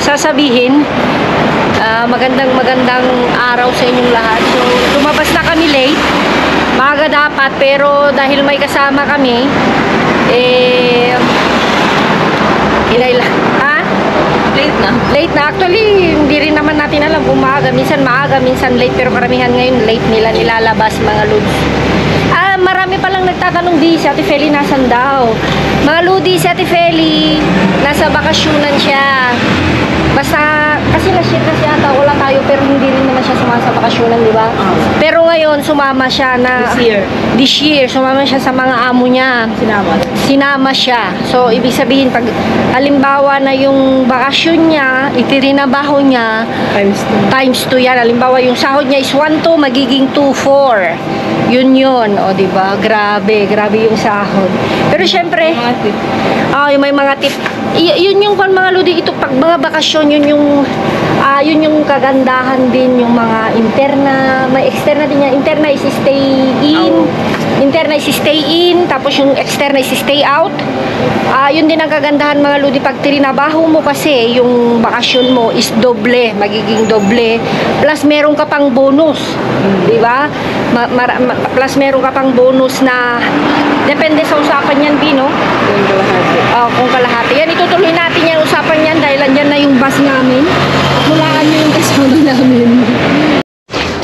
sasabihin. Magandang araw sa inyong lahat. So, lumabas na kami late. Maaga dapat, pero dahil may kasama kami, late na. Actually, hindi rin naman natin alam kung maaga. Minsan maaga, minsan late. Pero karamihan ngayon, late nila nilalabas mga lods. Marami palang nagtatanong di si Ate Feli nasan daw. Mga lodi, si Ate Feli nasa bakasyonan siya. Basta, kasi last year kasi ata wala tayo, pero hindi rin naman siya sumama sa bakasyonan, di ba? Pero ngayon, sumama siya na... This year, sumama siya sa mga amo niya. Sinama siya. So, ibig sabihin, pag halimbawa na yung bakasyon niya, itirinabaho niya, times 2 yan. Halimbawa, yung sahod niya is 1-2, magiging 2-4. Yun. O, di ba? Grabe yung sahod. Pero syempre, may mga tip. Yun yung mga lodi, ito pag mga bakasyon, yun yung kagandahan din, yung mga interna, may externa din yan. Interna is stay in, interna is stay in, tapos yung externa is stay out. Yun din ang kagandahan mga lodi, pag trinabaho mo kasi yung bakasyon mo is doble, magiging doble, plus meron ka pang bonus, di ba? Plus meron ka pang bonus na depende sa usapan yan, Bino. Kung kalahati. Yan, itutuloy natin yan usapan yan dahil andyan na yung bus namin. Mulaan nyo yung kasama namin.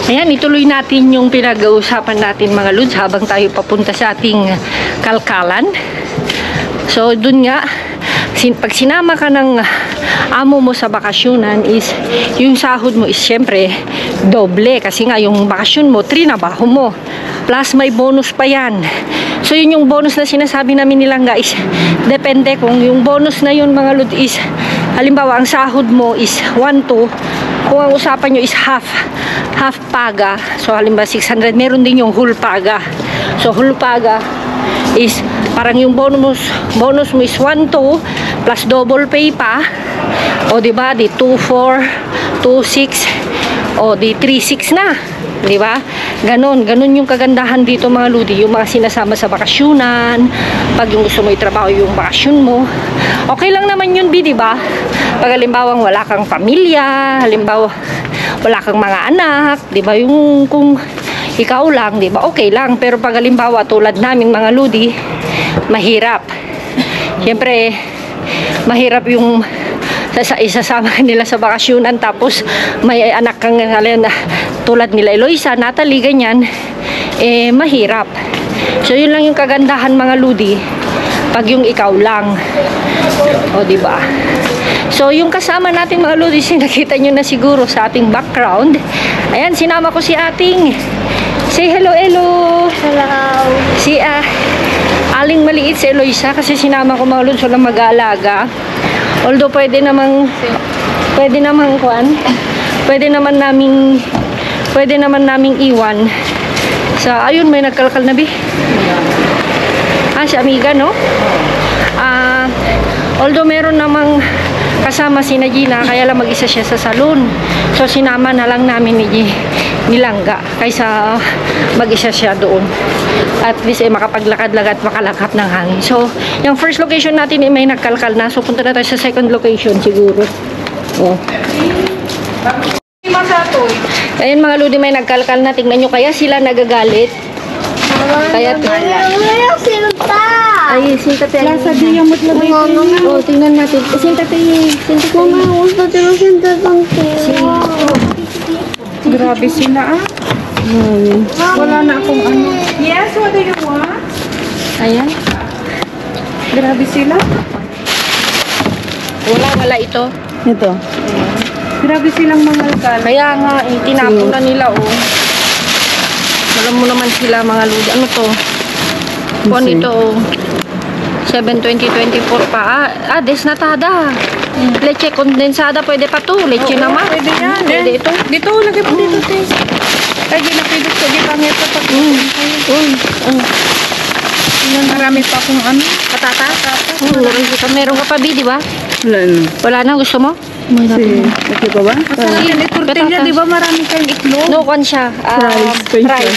Ayan, ituloy natin yung pinag-uusapan natin mga lods habang tayo papunta sa ating kalkalan. So, dun nga, pag sinama ka ng amo mo sa bakasyonan is, yung sahod mo is syempre doble. Kasi nga, yung bakasyon mo, trinabaho mo. Plus, may bonus pa yan. So, yun yung bonus na sinasabi namin nilang guys. Depende kung yung bonus na yun mga lod is, halimbawa, ang sahod mo is 1-2. Kung ang usapan nyo is half paga. So, halimbawa 600, meron din yung whole paga. So, whole paga is, parang yung bonus mo is 1-2 plus double pay pa. O, diba? Di 2-4, 2-6, o di 3-6 na. Diba? Ganon yung kagandahan dito mga ludi, yung mga sinasama sa bakasyonan, pag yung gusto mo itrabaho yung bakasyon mo, okay lang naman yun, diba? Pag halimbawa wala kang pamilya, halimbawa wala kang mga anak, diba? Yung kung ikaw lang, diba? Okay lang, pero pag halimbawa tulad naming mga ludi, mahirap. Siyempre, mahirap yung isasama nila sa bakasyonan tapos may anak kang tulad nila Eloisa, Natalie, ganyan, mahirap. So yun lang yung kagandahan mga ludi pag yung ikaw lang, o diba? So yung kasama natin mga ludi, nakita nyo na siguro sa ating background. Ayan, sinama ko si ating, say hello. Hello si aling maliit si Eloisa kasi sinama ko mga ludi, so lang mag-aalaga. Although pwede namang naming iwan sa, ayun, may nagkalkal na bi. Si Amiga, no? Although meron namang kasama si Gina, kaya lang mag-isa siya sa salon. So sinama na lang namin ni Langga kaysa mag-isa siya doon. At least makapaglakad-lakad, makalakap ng hangin. So, yung first location natin may nagkalkal na. So punta na tayo sa second location siguro. Ayun mga ludi, may nagkalkal na. Tingnan nyo, kaya sila nagagalit. Kaya ay, sintate. Lasa di yung mutlo ba yun? Tingnan natin. Sintate. Mama, gusto din sintatang ko. Grabe sila wala na akong ano. Yes, what do you want? Ayan. Grabe sila. Wala ito. Ito. Grabe silang mangalkal. Kaya nga, tinapon na nila, Alam mo naman sila mga ludi. Ano to? Kung ito, 7/20/24 pa. Desnatada. Leche kondensada, pwede pa to. Leche naman. Pwede yan. Pwede ito. Dito, lagay po dito, te. Ay, ginapidot ko. Di pangit pa pa. Marami pa akong ano. Patata? Meron ka pa, di ba? Wala na. Gusto mo? Ito pa ba? Masarap yan. Tortilla, di ba marami kayong itlog? No, kwan siya. Fries.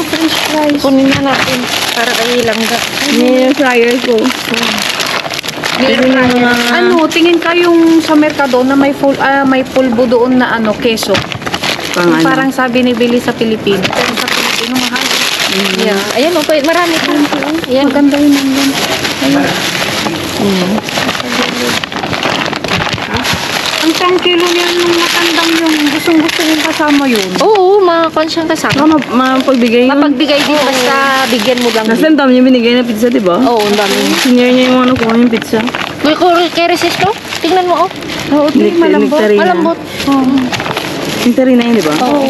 French fries. Kunin na natin. Para kayo Langga. May fryer ko. Ano, tingin din kayong sa Mercado na may pulbo doon na keso. Pang Yung ano. parang sabi ni Billy sa Pilipino. Pero sa Pilipino, mahal. Yeah. Ayan, marami pa. Ayan. Maganda yun ang yan. Ang 10 kilo niyan nung matandang yung gustong-gusto yung kasama yun. Oo, makakuha siyang Baka kasama. mapagbigay yun. Mapagbigay din, basta bigyan mo lang. Last time dami niya binigay na pizza, di ba? Oo, ang dami. Senior niya yung ano kuha yung pizza. Kay Resisto, tingnan mo, oh. Oo, di malambot. Nectarine. Malambot. Pizza rin na yun, di ba? Oo.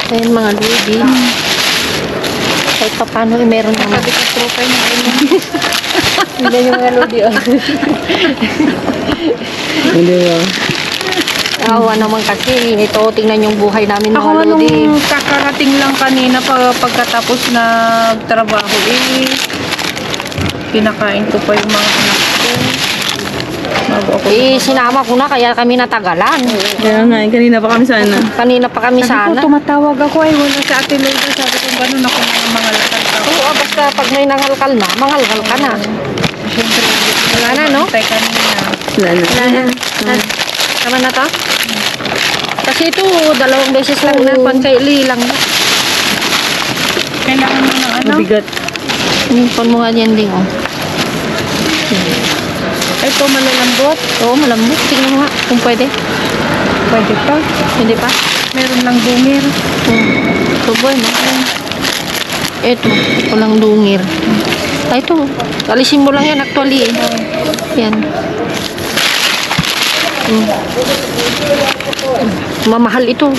Ayan mga ludi. Kahit pa paano, meron naman. Sabi ko, tropay na yun. Hindi yung mga ludi, oh. Hindi ba? Awa naman kasi. Ito, tingnan yung buhay namin Ako mga nung ludi. kakarating lang kanina pagkatapos na trabaho, kinakain ko pa yung mga anak ko. Bago ako. Sinama ko na, kaya kami natagalan. Kaya nga, kanina pa kami sana. Kanina pa kami Sabi ko, sana. tumatawag ako wala si Ate Loida. Sabi ko, ganun ako ng mga lakal ka. Oo, basta pag may nangalkal na, mangalkal ka na. Siyempre, Wala na, no? Antay kanina. Wala na. Wala na. Tama na to? Kasi ito, 2 beses lang na, pankaili lang na. Kailangan mo ng ano? Mabigat. Pon mo nga yan din, oh. Ito malalambot. Oo, malambot. Tingnan mo nga, kung pwede. Pwede pa. Hindi pa? Meron lang bungir. Ito, boy, no? Ito, walang dungir. Ito, alisin mo lang yan actually, eh. Yan. Mamahal ito.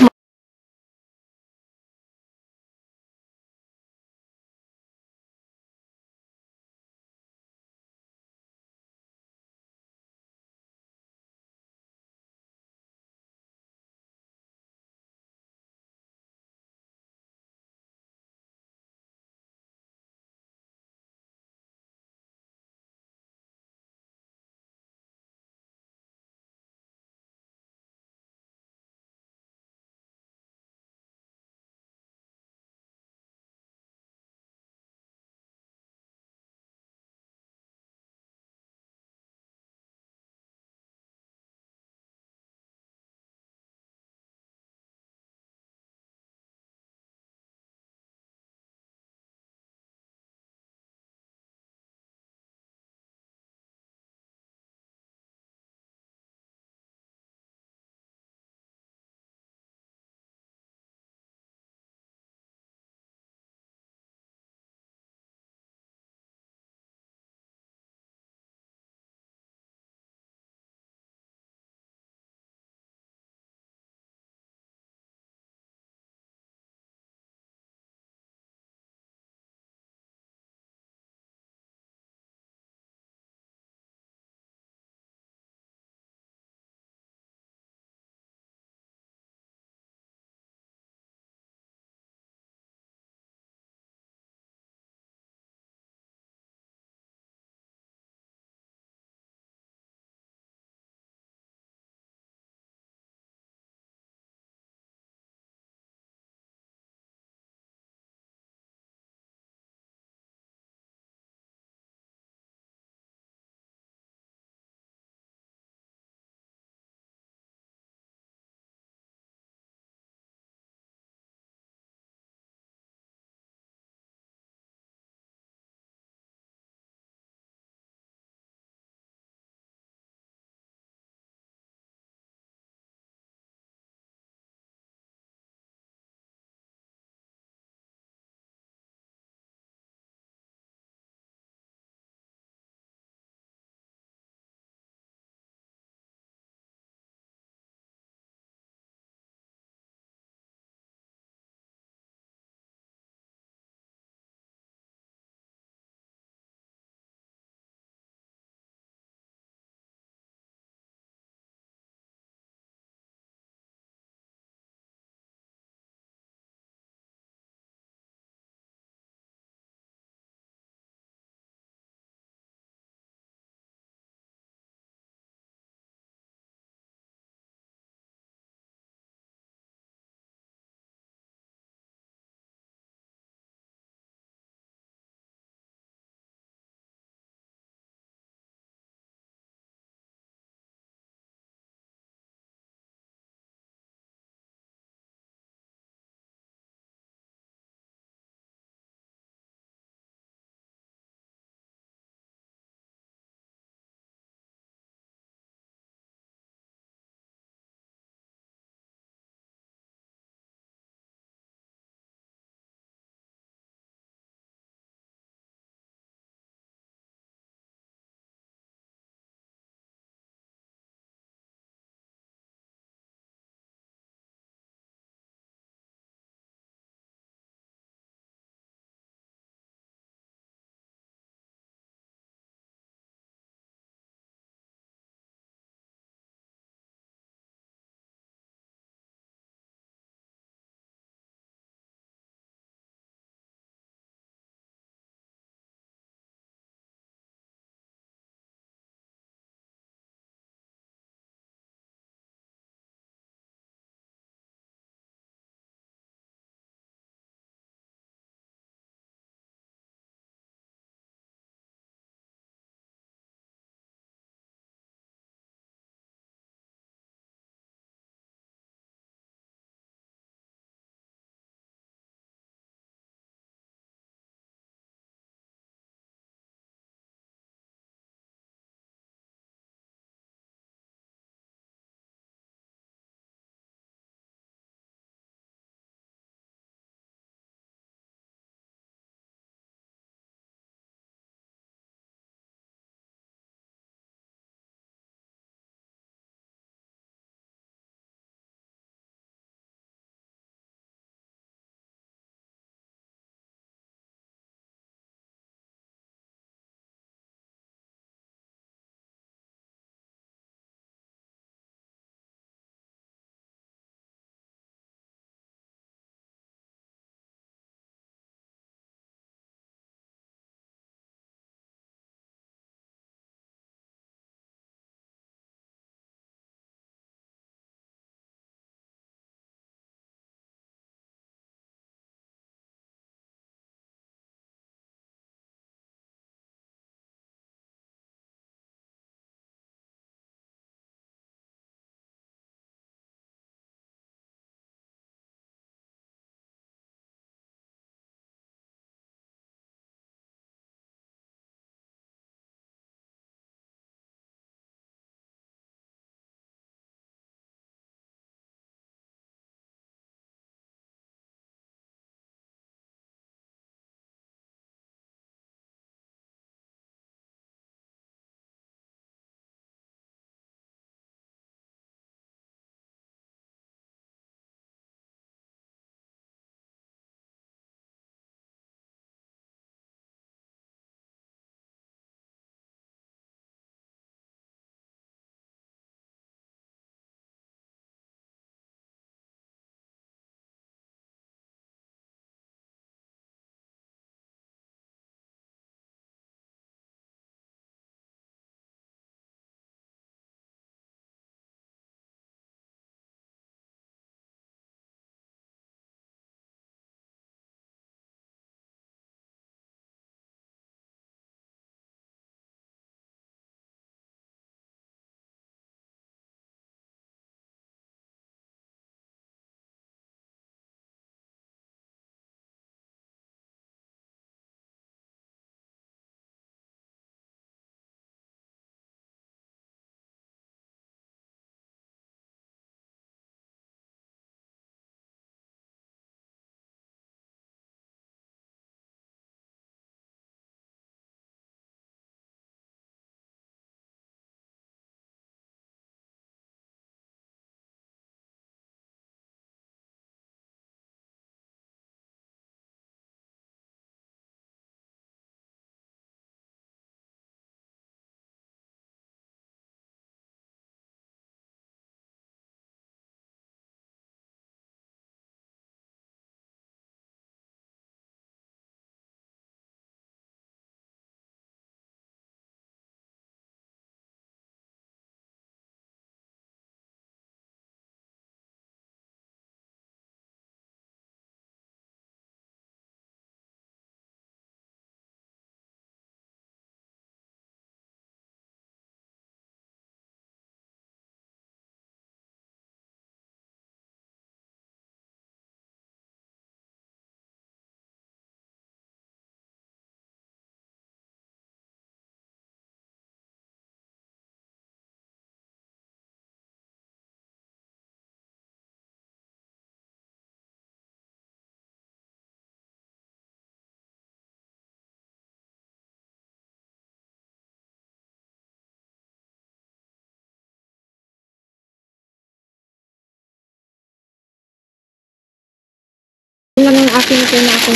Akin ito na ako.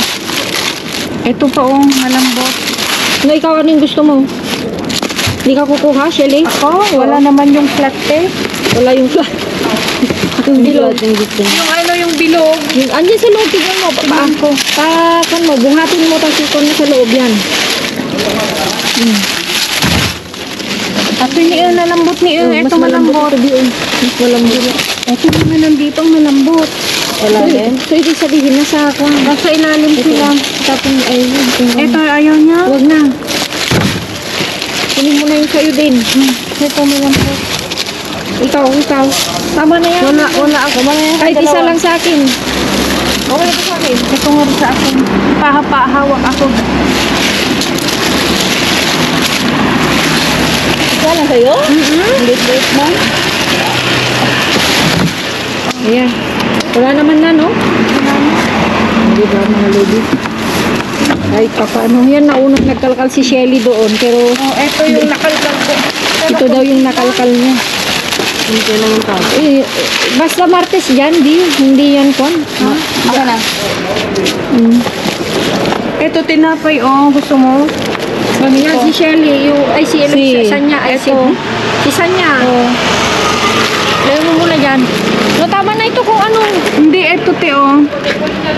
Ito pa oh, malambot. No, ikaw ano yung gusto mo? Hindi ka kukuha, Shelly? Ako, wala naman yung flat eh. Wala yung flat. Yung bilog. Yung gusto niya. Yung ano yung bilog. Yung, andyan sa loob, tignan mo. Tignan ko. Kan mo, buhatin mo, tapos ikon mo sa loob yan. Ito ni nalambot ni ito malambot. Ito diyon. Mas malambot. Ito naman nandito ang malambot. Wala din. So, ibig sabihin, nasa ako. Nasa ilalim sila. Tapos, ay, Ito ayaw niya. Huwag na. Kunin mo na yung sa'yo din. Ito malambot. Ikaw. Tama na yan. Wala ako. Kahit isa lang sa akin. Okay ito sa akin. Ito nga rin sa akin. Hawak ako. Ikaw lang sa'yo? Late na. Ayan. Wala naman na, no? Hindi ba, mga lodi? Ay, paano yan? Naunang nagkalkal si Shelly doon, pero Oh, ito yung nakalkal ko. ito daw yung nakalkal niya. Hindi ko naman tao. Basta Martes dyan, hindi yan kon. Ako na. Ito tinapay oh. Gusto mo? Yan, si Shelly, si Sanya, si Sanya. Layo mo muna dyan. No, tama na ito kung ano. Hindi, ito te oh.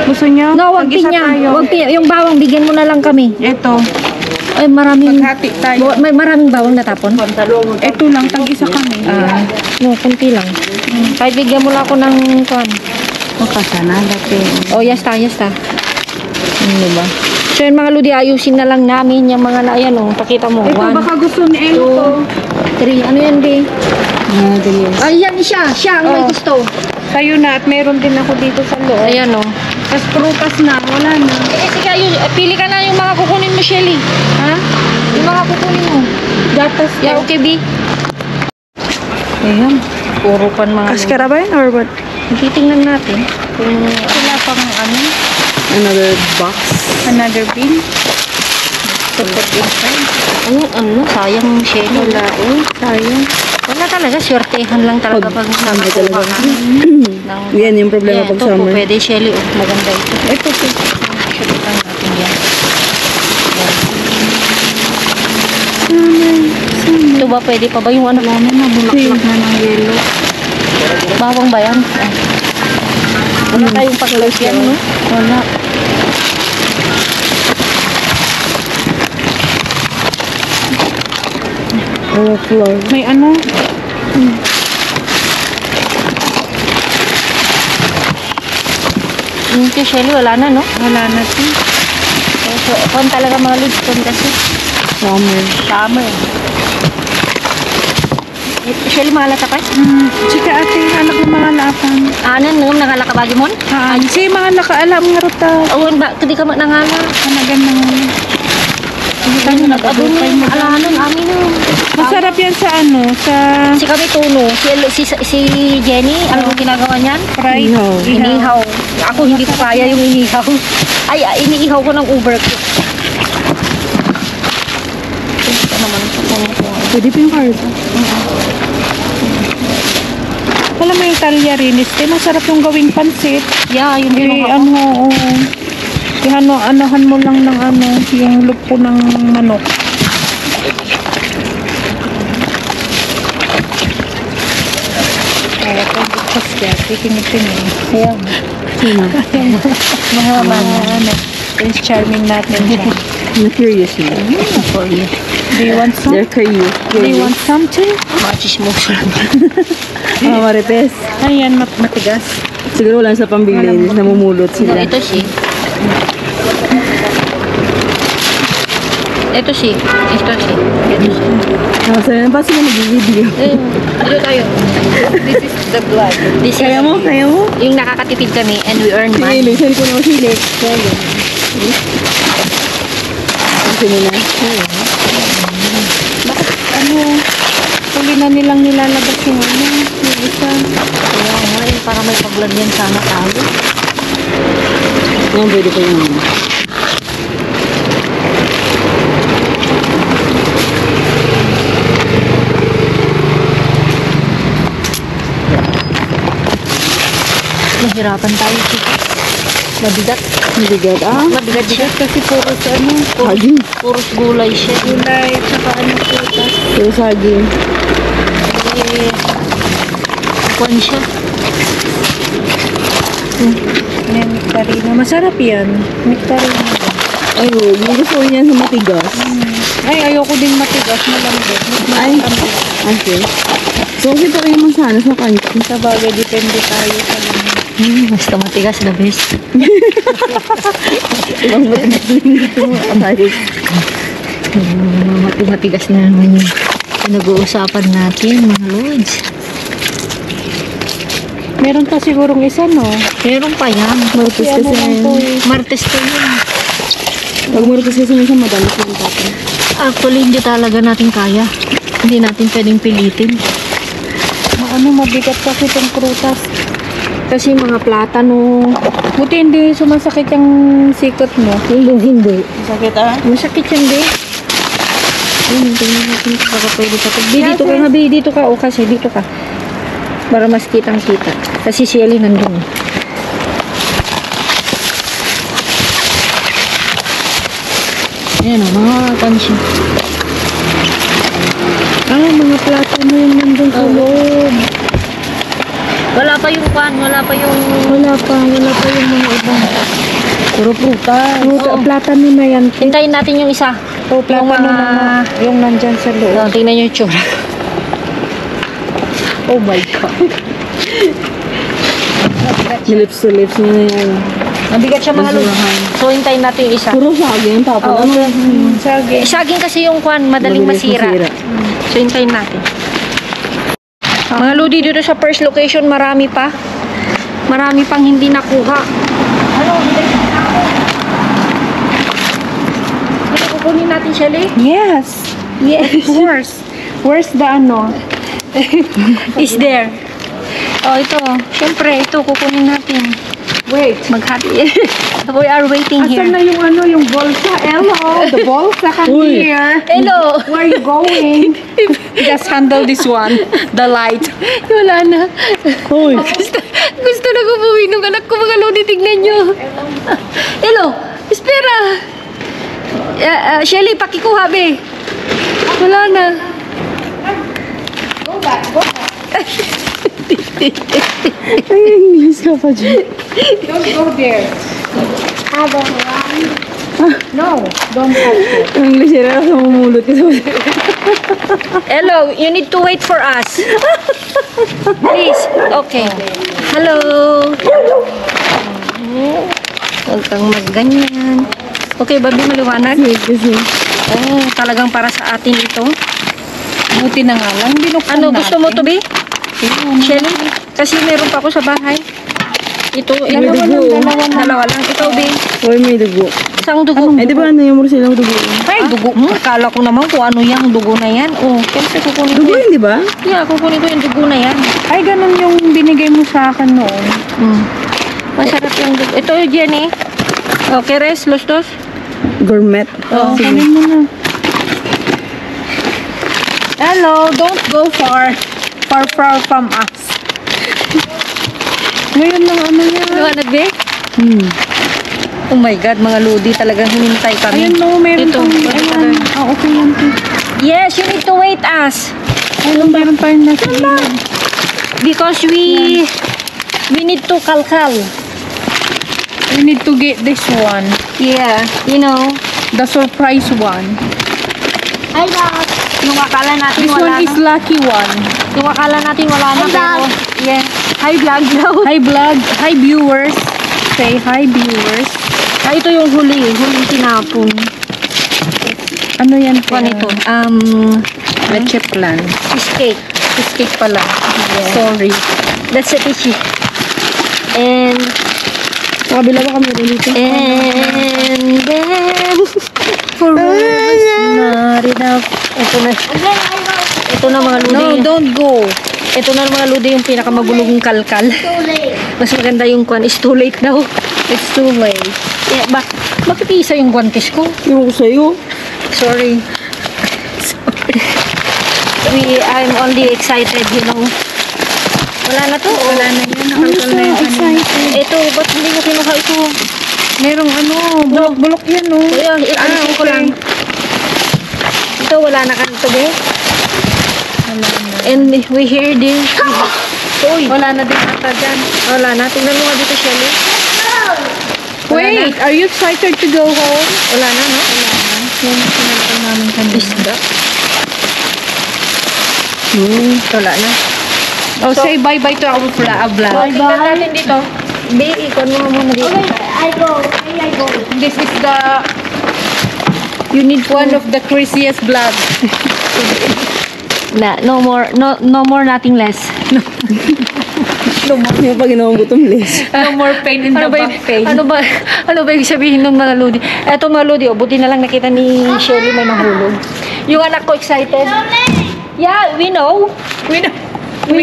Gusto niya? No, wag Tag-isa pinya. tayo. Wag pinya. Yung bawang, bigyan mo na lang kami. Ito. Ay, maraming... Maghati tayo. May maraming bawang natapon. Ito lang, tag-isa kami. No, kunti lang. Kahit bigyan mo lang ako ng kuan. Sana dati. Oh, yasta. Ano ba? So, yun mga ludi, ayusin na lang namin yung mga na, ayan oh, pakita mo. Ito, 1, baka gusto ni Elo. 3, ano yan, be? Dali. Ay, yan siya ang may Oh. gusto. Sa'yo na at meron din ako dito sa loob. Ayan oh. Tapos prutas na, wala na. Sige, pili ka na yung mga kukunin mo, Shelly. Ha? Yung mga kukunin mo. Gatas. Yeah, okay, B. Ayan. Puro pan mga ludi. Askara ba yun or what? Titingnan natin. Kung Wala pang ano? Another box. Another bin? ano, sayang Shelly. Wala eh. Sayang. Wala talaga, swertehan lang talaga pag Summer nakakuha talaga. ka. Yan yung problema pag ito po, summer. pwede Shelly. Oh, maganda ito. Ito po. Shoot lang natin yan. Ito ba, pwede pa ba yung ano? Wala na, nabulaklak na ng yellow. Bawang ba yan? Wala tayong pag-close yan, no? Wala. Overflow. May ano? Yung kay Shelly, wala na, no? Wala na ito. So, kung talaga mga Lidstone kasi. Summer. Summer. Shelly, mga latakay? Chika ate, anak ng mga lapan. Anan, no? Nangalakabagi mo? Si mga nakaalam nga ruta. Awan ba? Kadi ka nangala. Kanagan ng Ano, nag-abunay mo. Alahanan, amin no. Masarap yan sa ano, sa Si kami tuno. Si Jenny, ano ang ginagawa niyan? fried. Inihaw. Ako hindi ko kaya yung inihaw. Ay, iniihaw ko ng Uber ko. Ito naman ito. Pwede pa yung card. Wala may talyarinis. Masarap yung gawing pansit. Yeah, yung ginawa ko. Ano, anohan mo lang ng ano, yung lupo ng manok. Kaya ito, bukas kaya, tikinig-tinig. Ayan. Mga ano, Prince Charming natin siya. I'm curious na. Do you want some? They're curious. Do you want something? Machismoso lang. Marites. Ayan, matigas. Siguro wala sa pambili. Namumulot No, sila. ito si. Ito si. Masaya na pa sila nag-video. Dito tayo. This is the blood. This Kaya is mo? yung nakakatipid kami and we earn money. Sige, saan ko na masilik. Kaya. Kasi nila. Bakit ano, huli na nilang nilalabas yung ano, yung isa. Kaya nga, para may paglagyan sana tayo. Yan, pwede pa yun. Nahirapan tayo. Mabigat. Mabigat. Mabigat siya. Kasi puro sa ano, Saging. Puros gulay siya. gulay, saka ano prutas. Pero saging. Eh, kuwan siya. May nectarina. Masarap yan. Nectarina. Ay, huwag. Yung gusto ko niyan sa matigas. Ay, ayoko din matigas. Malambot. Ay. Okay. So, kasi pa rin naman sana sa kanto. Sa bagay, depende tayo sa lahat. Basta matigas na best. Ibang matigas din dito mo. Asayos. Matigas na naman yung pinag-uusapan natin, mga lods. Meron pa sigurong isa, no? Meron pa yan. Martes Ano kasi. lang to eh. Martes to yun. Pag martes kasi minsan madalas yung tatay. Actually, hindi talaga natin kaya. Hindi natin pwedeng pilitin. Mabigat kasi itong prutas. Kasi mga platano. Buti hindi sumasakit yung sikot mo. Hindi. Sakit Masakit yan, be. Ayun, tingnan natin kung baka pwede sa Be, dito ka nga, be. Dito ka. O kasi, dito ka. Para mas kitang-kita. Kasi si Ellie nandun. Ayan o, mga kansya. Mga platano yung nandun sa loob. Wala pa yung kwan, wala pa yung... Wala pa yung mga ibang. Puro prutas. Platano na yan. Hintayin natin yung isa. O, platano mga- na yung nandyan sa loob. Oh, tingnan nyo yung tsura. Oh my God. Lips to lips niya na yan. Mabigat siya mga lods. Basurahan. So, hintayin natin yung isa. Puro saging. Tapos Oo, ano? Sage. Saging kasi yung kwan, madaling Mabilis masira. masira. So, hintayin natin. Mga lodi, dito sa first location, marami pa. Marami pang hindi nakuha. Ano? Ito, kukunin natin, Shelly. Yes. Yes. Of course. Where's the ano? Is there. Oh, ito. Siyempre, ito, kukunin natin. Wait. Maghati. We are waiting here. Asan na yung ano, yung bolsa? Hello, the bolsa come Uy. here. Hello. Where are you going? Just handle this one. The light. Wala na. Hoy! Gusto na umuwi ng anak ko, mga lodi, tignan nyo. Hello, espera. Shelly, pakikuha, be. Wala na. Go back. Ay, English ka pa dyan. Don't go there. No, don't touch it. Ang English era sa mamulot ka sa Hello, you need to wait for us. Please. Okay. Hello. Huwag kang magganyan. Okay, babi, maliwanag. kasi. Oh, talagang para sa atin ito. Buti na nga lang. Binuksan Ano, gusto mo to, be? Ayun. Shelly? Kasi meron pa ako sa bahay. Ito, Dalawa lang, dalawa lang. Ikaw, be. Hoy, may dugo. Isang dugo. Ay, di ba ano yung silang dugo? Ay, dugo. Akala ko naman kung ano yung dugo na yan. Oh, siyempre kukunin ko Dugo yan. yun, di ba? Yeah, kukunin ko yung dugo na yan. Ay, ganun yung binigay mo sa akin noon. Masarap yung dugo. Ito, Jenny. Okay, res, los dos. Gourmet. Oh, kanin mo na. Hello, don't go far from us. Ngayon lang ano yan. Liwanag, be? Oh my God, mga lodi, talagang hinintay kami. Ayun no, meron Ito, pang, ito, ayan. ito. Okay yan. Yes, you need to wait us. Ayun, meron pa rin nasa gilid. Because we need to kalkal. We need to get this one. Yeah, you know. The surprise one. Ay, nung akala natin This wala one is na. lucky one. Nung akala natin wala na, pero, yeah. Hi, vlog daw. Hi vlog. Hi viewers. Say hi viewers. Ah, ito yung huling tinapon. Ano yan? Kung ano ito? Leche plan. Cheesecake. Cheesecake pala. Yeah. Sorry. That's a tissue. And, Sa kabila ba kami rin dito? and then, forever's not enough. Ito na. Ito na mga ludi. No, don't go. Ito na mga ludi yung pinakamabulong kalkal. Mas maganda yung kwan. It's too late daw. It's too late. Yeah, bakit isa yung guantes ko? Yung ko sa'yo. Sorry. I'm only excited, you know. Wala na to. Wala na yan. I'm Nakalkal so na yan. excited. Ito, ba't hindi mo kinuha ito? Merong ano, bulok-bulok yan, no? Kuya, alisin ko lang. Ito, wala na kanito, be. Wala na. And we hear this. Uy, Wala na din ata dyan. wala na. Tingnan mo nga dito, Shelly. Wait, are you excited to go home? Wala na, no? Yung sinalakal namin kanina. Isda. Wala na. Oh, say bye-bye to our vlog. So, tingnan natin dito. Be, ikon mo muna dito. I go. This is the... You need one of the craziest vlog. No more, nothing less. Yung pag gutom less. No more pain in the back pain. Ano ba ibig sabihin ng mga lodi? Eto mga lodi, buti na lang nakita ni Shelly may nahulog. Yung anak ko excited. Yeah, we know. We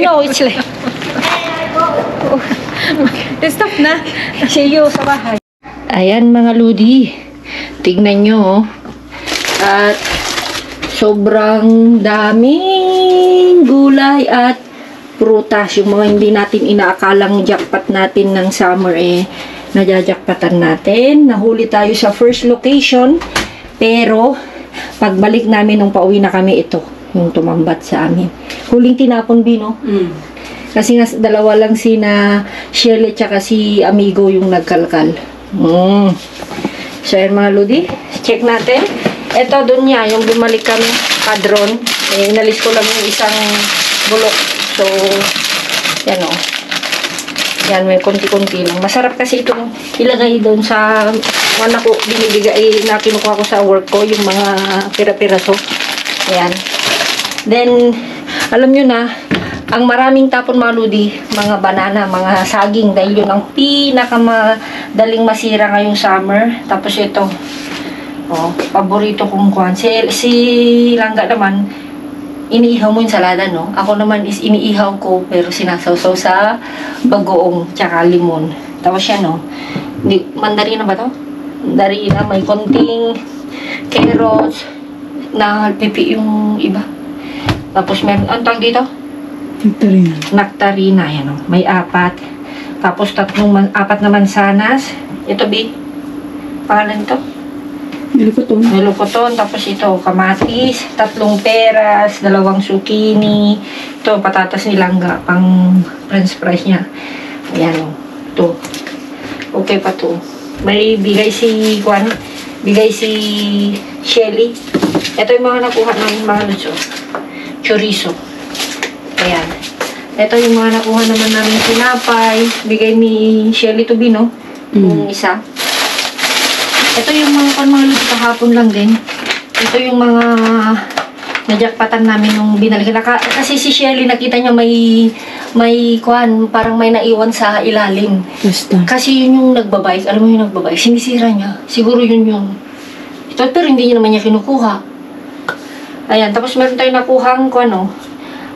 know it's like. Stop na. See you sa bahay. Ayan mga lodi. Tignan nyo. Oh. At sobrang daming gulay at prutas. Yung mga hindi natin inaakalang jackpot natin ng summer najajakpatan natin. Nahuli tayo sa first location. Pero pagbalik namin nung pauwi na kami, ito yung tumambat sa amin. Huling tinapon, Bino. Kasi nga dalawa lang sina Shirley tsaka si Amigo yung nagkalkal. So yan mga lodi, check natin. Ito doon niya, yung bumalik kami padron. Inalis ko lang yung isang bulok. So, yan o. Yan, may konti-konti lang. Masarap kasi itong ilagay doon sa wala ko binibigay na kinukuha ko sa work ko, yung mga pira-piraso. Ayan. Then, alam nyo na, ang maraming tapon mga lodi, mga banana, mga saging, dahil yun ang pinakamadaling masira ngayong summer. Tapos ito, oh, paborito kong kuhan. Si Langga naman, iniihaw mo yung salada, no? Ako naman is iniihaw ko, pero sinasawsaw sa bagoong, tsaka limon. Tapos yan, no? Mandarina ba to? Mandarina, may konting carrots, na pipi yung iba. Tapos meron, ang tawag dito? Nectarina, yan o. May 4. Tapos apat na mansanas. Ito, B. Pangalan ito? Melocoton. Tapos ito, kamatis. 3 peras. 2 zucchini. Ito, patatas nilangga. Pang french fries niya. Ayan o. Ito. Okay pa to. May bigay si Juan. Bigay si Shelly. Ito yung mga nakuha ng mga luto. Chorizo. Ayan. Ito yung mga nakuha naman namin sinapay. Bigay ni Shelly to Bino. Yung isa. Ito yung mga luto kahapon lang din. Ito yung mga najakpatan namin nung binalikan. Kasi si Shelly nakita niya may kuhan, parang may naiwan sa ilalim. Basta. Kasi yun yung nagbabike. Alam mo yung nagbabike. Sinisira niya. Siguro yun yung. Ito, pero hindi niya naman niya kinukuha. Ayan. Tapos meron tayong nakuhang ano.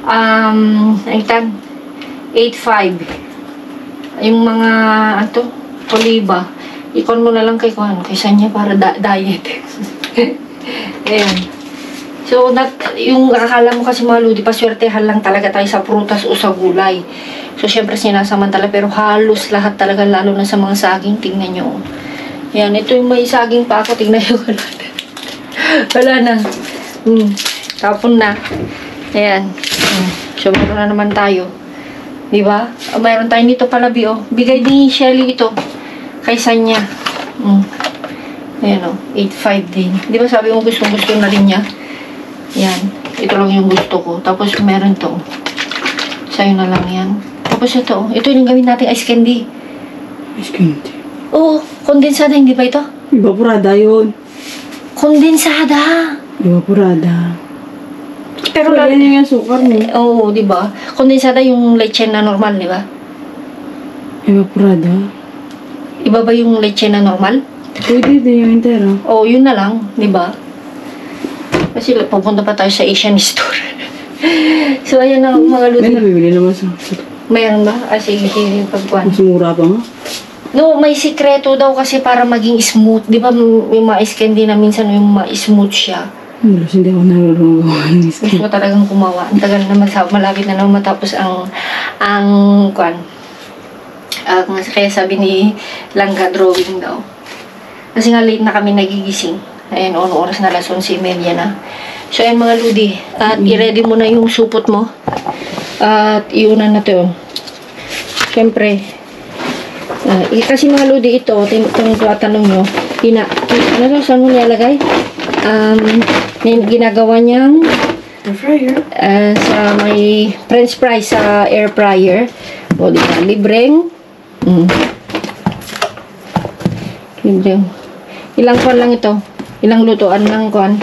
8.5. Yung mga oliba. Ikon mo na lang kay Kuhan. Kaysa niya para diet. Ayan. So, yung akala mo kasi mga lodi, paswertehan lang talaga tayo sa prutas o sa gulay. So, syempre sinasamantala, pero halos lahat talaga, lalo na sa mga saging, tingnan nyo. Ayan, ito yung may saging pa ako, tingnan nyo, wala na. Wala na. Tapon na. Ayan. So, meron na naman tayo. Diba? Mayroon tayo nito pala, bigay ni Shelly ito. Kaysa niya. Ayan o, 8.5 din. Diba sabi mo gusto na rin niya? Yan. Ito lang yung gusto ko. Tapos meron to. Sa'yo na lang yan. Tapos ito. Ito yung gawin natin ice candy. Ice candy. Oo. Kondensada. Hindi ba ito? Evaporada yun. Kondensada. Evaporada. Pero Pero yan yung sukar mo. Oo, di ba? Kondensada yung leche na normal, di ba? Evaporada. Iba ba yung leche na normal? Pwede din yung entero. Oo, yun na lang. Di ba? Kasi pupunta pa tayo sa Asian store. So, ayan na mga May luti. nabibili naman sa... Mayroon ba? Sige, pagkuhan. Mas mura pa nga. No, may sikreto daw kasi para maging smooth. Di ba may mga ice candy na minsan yung mga smooth siya. Halos hindi ako narurong gawa ng Gusto ko talagang gumawa. Ang tagal na malapit na naman matapos kaya sabi ni Langga, drawing daw. Kasi nga late na kami nagigising. Ayan, oras na, 11:30 na. So, ayan mga Ludi. At i-ready mo na yung supot mo. At iunan na to. Siyempre, kasi mga Ludi ito, tanong nyo, saan mo nilalagay? Ginagawa niyang fryer. sa may french fries sa air fryer. O, diba? Libreng. Libreng. Ilang kwan lang ito? Ilang lutuan lang kwan?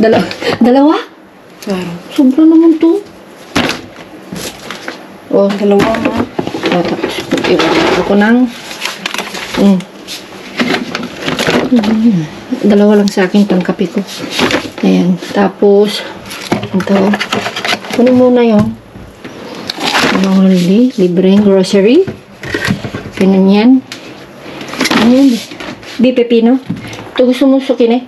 Dalawa? Claro. Sobra naman to. O, Dalawa nga. tapos, iwan ako ng dalawa lang sa akin pang kape ko. Ayan. Tapos, ito. Kunin muna yung libreng grocery. Ganun yan. Ayan. Di pepino. Ito gusto mo sukin eh.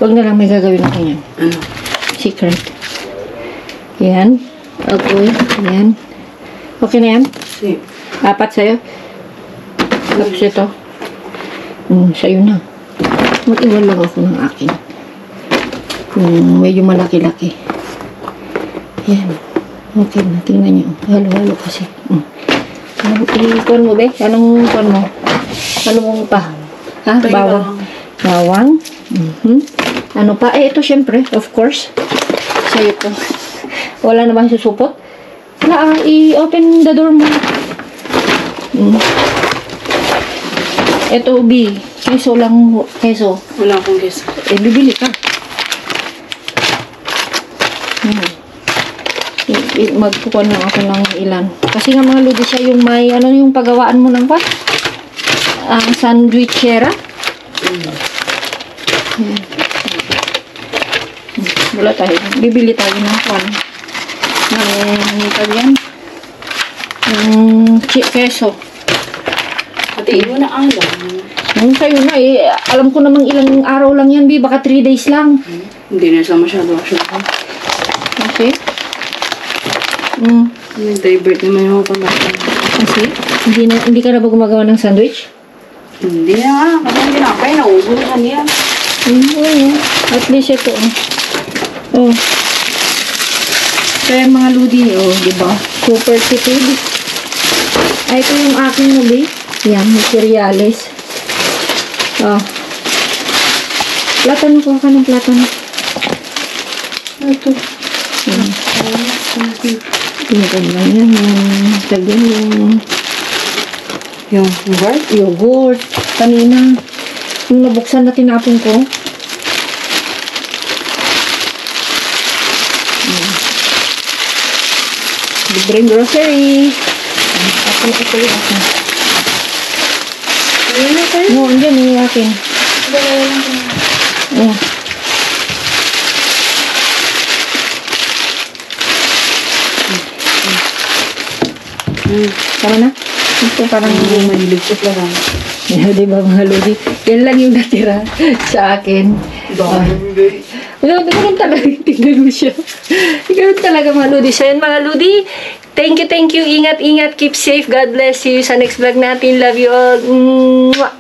Huwag na lang may gagawin ako yan. Ano? Secret. Yan. Okay. Yan. Okay na yan? Si. 4 sa'yo. Tapos ito. Sa'yo na. Mag-iwan lang ako ng akin. Medyo malaki-laki. Yan. Okay na. Tingnan nyo. Halo-halo kasi. Ikuan mo, be? Anong ikuan mo? Ano mong pa? Ha? Bawang. Bawang. Ano pa? Ito syempre. Of course. Sa'yo po. Wala na bang susupot? Wala. I-open the door mo. Ito, B. Keso lang. Keso. Wala akong guess. Bibili ka. Magkukuha lang ako ng ilan. Kasi nga mga Ludi siya yung may, ano yung paggawaan mo ng what? Sandwichera? Wala tayo. Bibili tayo ng kwan. Ng keso. Hatiin mo na alam. Yung sa'yo na eh. Alam ko namang ilang araw lang yan, B. Baka 3 days lang. Hindi na siya masyado action. Okay. Nag-divert naman yung pamatan. Kasi, hindi ka na ba gumagawa ng sandwich? Hindi na nga. Kasi hindi na kaya naubusan yan. At least ito. Oh. Kaya mga Ludi, diba? Super tipid. Ay, ito yung aking muli. Yan, materials. Platano ko ka ng platano. Ito. Tingnan lang yan. Lagyan yung yogurt. Kanina. Yung nabuksan na tinapon ko. Libreng grocery. Ako na ito yung akin. Ayun na tayo. No, andyan yung akin. Oh. Tama na? Ito parang Malilugtot lang. di ba mga Ludi? Yan lang yung natira sa akin. Ganun talaga. Tingnan mo siya. Ganun talaga mga Ludi. So yan mga Ludi. Thank you. Ingat. Keep safe. God bless you. Sa next vlog natin. Love you all. Mwah!